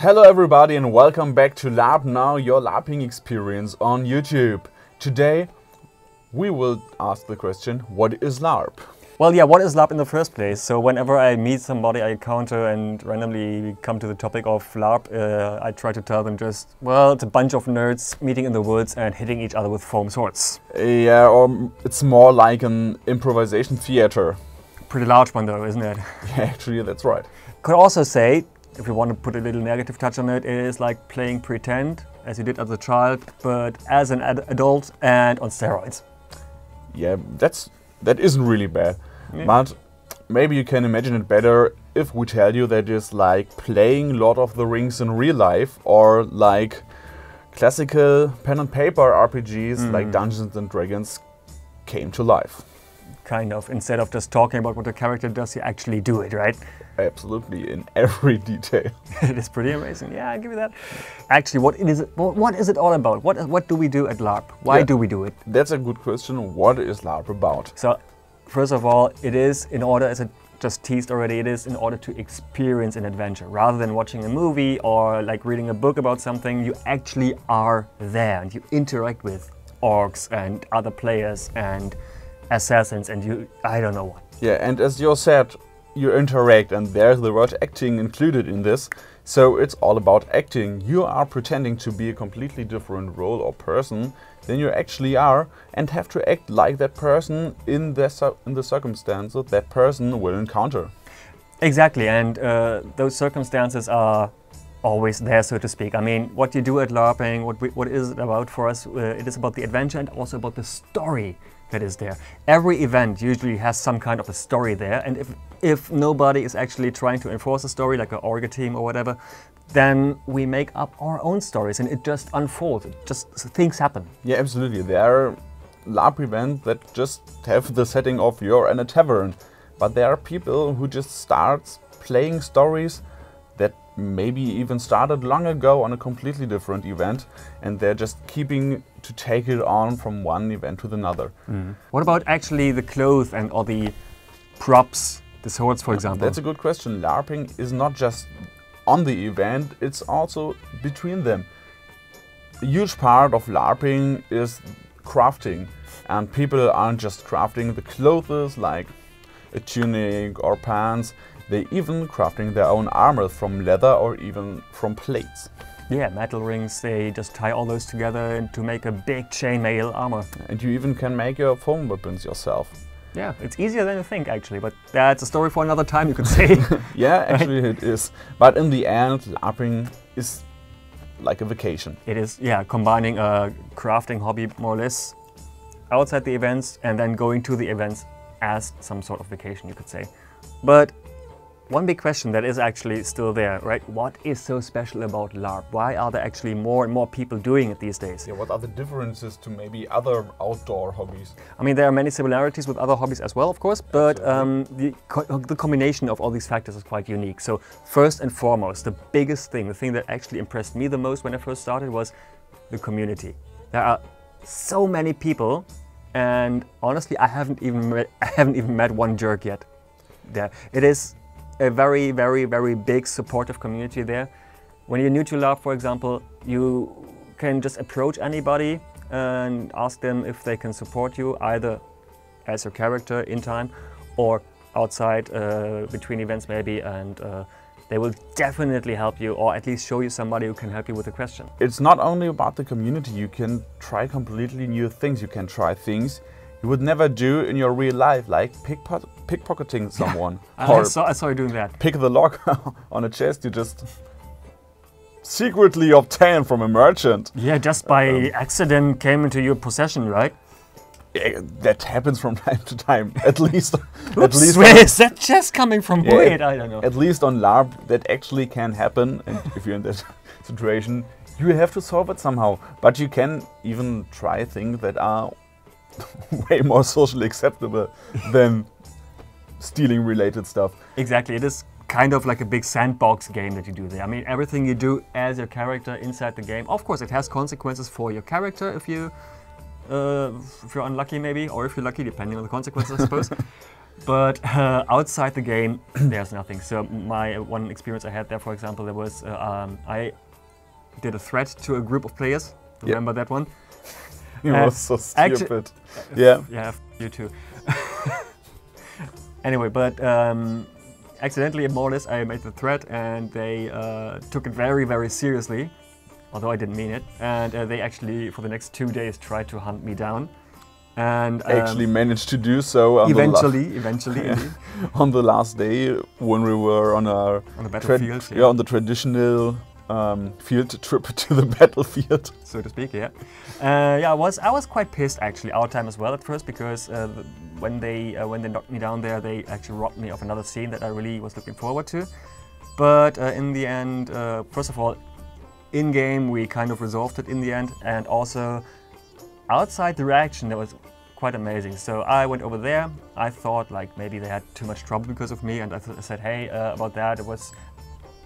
Hello everybody and welcome back to LARP Now, your LARPing experience on YouTube. Today we will ask the question, what is LARP? Well, yeah, what is LARP in the first place? So whenever I meet somebody I encounter and randomly come to the topic of LARP, I try to tell them just, well, it's a bunch of nerds meeting in the woods and hitting each other with foam swords. Yeah, or it's more like an improvisation theater. Pretty large one though, isn't it? Yeah, actually that's right. Could also say, if you want to put a little negative touch on it, it is like playing pretend, as you did as a child, but as an adult and on steroids. Yeah, that isn't really bad. Yeah. But maybe you can imagine it better if we tell you that it's like playing Lord of the Rings in real life, or like classical pen and paper RPGs like Dungeons and Dragons came to life. Kind of. Instead of just talking about what the character does, you actually do it, right? Absolutely, in every detail. It is pretty amazing. Yeah, I give you that. Actually, what is it all about? What do we do at LARP? Why do we do it? That's a good question. What is LARP about? So, first of all, it is in order, as I just teased already, it is in order to experience an adventure. Rather than watching a movie or like reading a book about something, you actually are there and you interact with orcs and other players and assassins and I don't know what. Yeah, and as you said, you interact, and there's the word acting included in this. So it's all about acting. You are pretending to be a completely different role or person than you actually are, and have to act like that person in the circumstances that person will encounter. Exactly, and those circumstances are always there, so to speak. I mean, what you do at LARPing, what is it about for us? It is about the adventure and also about the story that is there. Every event usually has some kind of a story there, and if nobody is actually trying to enforce a story, like an Orga team or whatever, then we make up our own stories and it just unfolds. Things happen. Yeah, absolutely. There are LARP events that just have the setting of you're in a tavern, but there are people who just start playing stories that maybe even started long ago on a completely different event, and they're just keeping to take it on from one event to another. What about actually the clothes and all the props, the swords, for example? That's a good question. LARPing is not just on the event, it's also between them. A huge part of LARPing is crafting, and people aren't just crafting the clothes like a tunic or pants. They even crafting their own armor from leather or even from plates. Yeah, metal rings, they just tie all those together to make a big chainmail armor. And you even can make your foam weapons yourself. Yeah, it's easier than you think actually, but that's a story for another time, you could say. Yeah, actually it is. But in the end, LARPing is like a vacation. It is, yeah, combining a crafting hobby more or less outside the events and then going to the events as some sort of vacation, you could say. But one big question that is actually still there, right? What is so special about LARP? Why are there actually more and more people doing it these days? Yeah, what are the differences to maybe other outdoor hobbies? I mean, there are many similarities with other hobbies as well, of course, but the combination of all these factors is quite unique. So first and foremost, the biggest thing, the thing that actually impressed me the most when I first started was the community. There are so many people, and honestly, I haven't even met one jerk yet. There, it is a very, very, very big supportive community there. When you're new to LARP, for example, you can just approach anybody and ask them if they can support you, either as your character in time or outside between events maybe, and they will definitely help you, or at least show you somebody who can help you with a question. It's not only about the community. You can try completely new things. You can try things you would never do in your real life, like pickpocketing someone. I saw you doing that. Pick the lock on a chest you just secretly obtained from a merchant. Yeah, just by accident came into your possession, right? Yeah, that happens from time to time, at least. Oops, where is that chest coming from? Yeah, wait, I don't know. At least on LARP that actually can happen, and if you're in that situation, you have to solve it somehow. But you can even try things that are way more socially acceptable than stealing related stuff. Exactly, it is kind of like a big sandbox game that you do there. I mean, everything you do as your character inside the game, of course it has consequences for your character if you're unlucky maybe, or if you're lucky, depending on the consequences I suppose. But outside the game, there's nothing. So my one experience I had there, for example, there was I did a threat to a group of players. Remember that one? It was so stupid. Yeah. Yeah, you too. Anyway, but accidentally, more or less, I made the threat, and they took it very, very seriously, although I didn't mean it. And they actually, for the next 2 days, tried to hunt me down. And actually managed to do so. Eventually, on the last day when we were on the battlefield. On the traditional field trip to the battlefield, so to speak. Yeah. I was quite pissed actually, our time as well at first, because when they knocked me down there, they actually robbed me of another scene that I really was looking forward to. But in the end, first of all, in game we kind of resolved it in the end, and also outside the reaction that was quite amazing. So I went over there. I thought like maybe they had too much trouble because of me, and I said, hey, about that,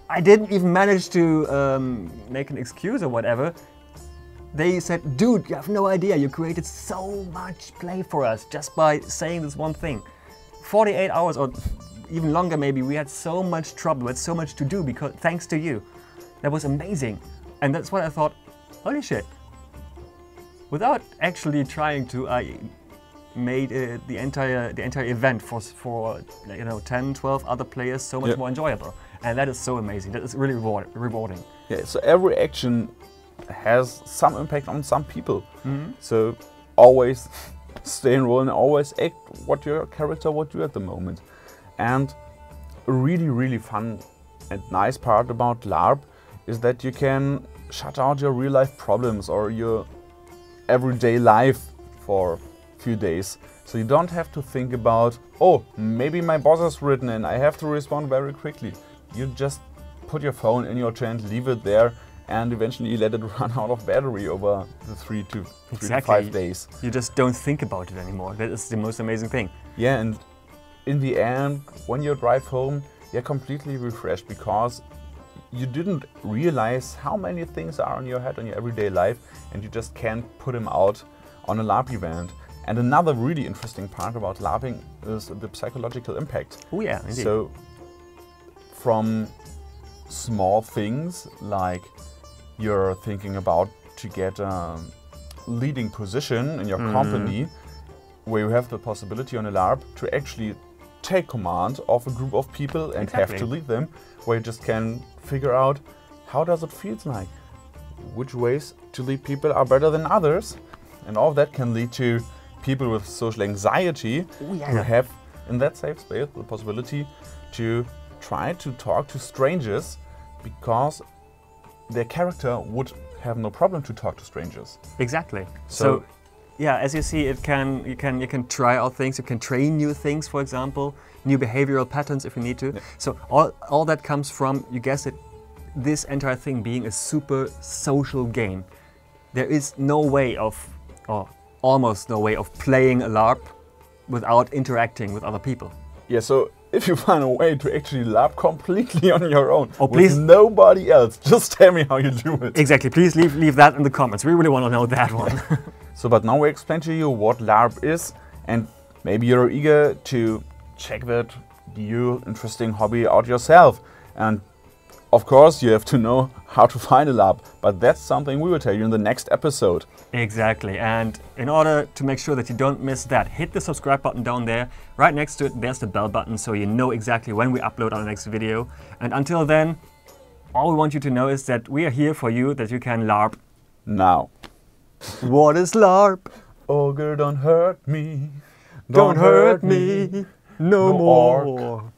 I didn't even manage to make an excuse or whatever. They said, dude, you have no idea, you created so much play for us just by saying this one thing. 48 hours or even longer maybe, we had so much trouble, we had so much to do because thanks to you. That was amazing. And that's what I thought, holy shit. Without actually trying to, I made the entire event for 10, 12 other players so much more enjoyable. And that is so amazing. That is really rewarding. Yeah, so every action has some impact on some people. So always stay in role and always act what your character would do at the moment. And a really, really fun and nice part about LARP is that you can shut out your real life problems or your everyday life for a few days. So you don't have to think about, oh, maybe my boss has written in, I have to respond very quickly. You just put your phone in your tent, leave it there, and eventually let it run out of battery over the 3 to 5 days. You just don't think about it anymore. That is the most amazing thing. Yeah, and in the end, when you drive home, you're completely refreshed because you didn't realize how many things are on your head in your everyday life, and you just can't put them out on a LARP event. And another really interesting part about LARPing is the psychological impact. Oh yeah, indeed. So from small things like you're thinking about to get a leading position in your company, where you have the possibility on a LARP to actually take command of a group of people and have to lead them, where you just can figure out how does it feel like, which ways to lead people are better than others, and all of that can lead to people with social anxiety who have in that safe space the possibility to try to talk to strangers because their character would have no problem to talk to strangers. Exactly. So yeah, as you see, you can try out things, you can train new things, for example, new behavioral patterns if you need to. Yeah. So all that comes from, you guessed it, this entire thing being a super social game. There is no way of, or almost no way of playing a LARP without interacting with other people. Yeah, so if you find a way to actually LARP completely on your own, with nobody else, just tell me how you do it. Exactly, please leave that in the comments. We really want to know that one. So, but now we explain to you what LARP is, and maybe you're eager to check that new interesting hobby out yourself. And of course, you have to know how to find a LARP, but that's something we will tell you in the next episode. Exactly, and in order to make sure that you don't miss that, hit the subscribe button down there. Right next to it, there's the bell button, so you know exactly when we upload our next video. And until then, all we want you to know is that we are here for you, that you can LARP now. What is LARP? Ogre, don't hurt me. Don't hurt me no more.